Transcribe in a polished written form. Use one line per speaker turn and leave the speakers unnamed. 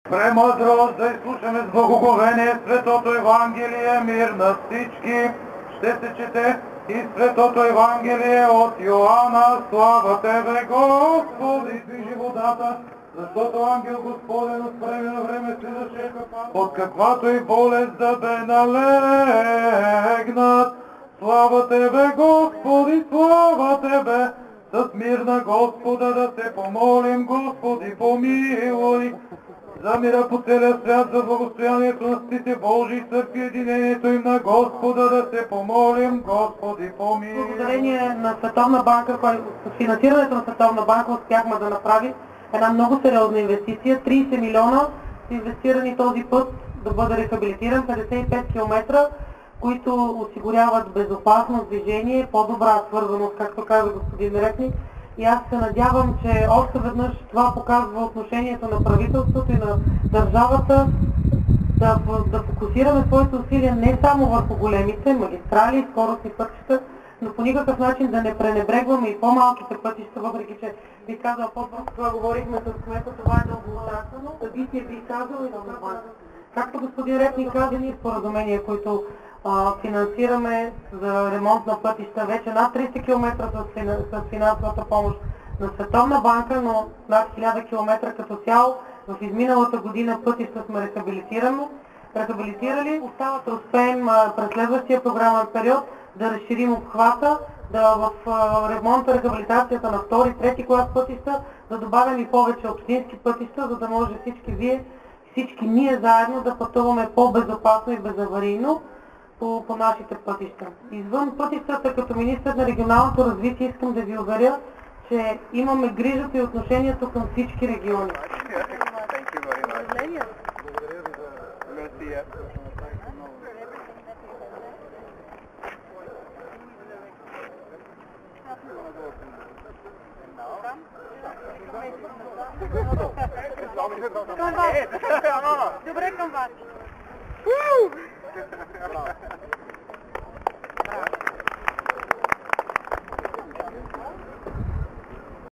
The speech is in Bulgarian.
Премъдрост да изслушаме с благоговение Светото Евангелие, мир на всички. Ще се чете и Светото Евангелие от Йоанна. Слава Тебе, Господи, движи водата, защото ангел Господен от време на време слизаше, от каквато и болест да бе налегнат. Слава Тебе, Господи, слава Тебе, с мир на Господа да се помолим, Господи, помилуй. За мира по целия свят, за благостоянието на светите Божии църкви, единението им на Господа да се помолим, Господи, помилуй.
Благодарение на Световна банка, с финансирането на Световна банка успяхме да направим една много сериозна инвестиция. 30 милиона са инвестирани този път да бъде рехабилитиран, 55 км, които осигуряват безопасно движение, по-добра свързаност, както каза господин Репник. И аз се надявам, че още веднъж това показва отношението на правителството и на държавата да фокусираме своите усилия не само върху големите магистрали и скоростни пътища, но по никакъв начин да не пренебрегваме и по-малките пътища, въпреки че бих казал по-добро, това говорихме с кмета, това е дълго очаквано. Събитие бих казал и както господин Репник каза, ние споразумения, които финансираме за ремонт на пътища, вече над 300 км с финансовата помощ на Световна банка, но над 1000 км като цяло. В изминалата година пътища сме рехабилитирали. Остава да успеем през следващия програмен период да разширим обхвата, в ремонта, рехабилитацията на втори, трети клас пътища, да добавим и повече общински пътища, за да може всички ние заедно да пътуваме по-безопасно и безаварийно по нашите пътища. Извън пътищата, като министър на регионалното развитие, искам да ви уверя, че имаме грижата и отношението към всички региони. Към вас. Добре към вас.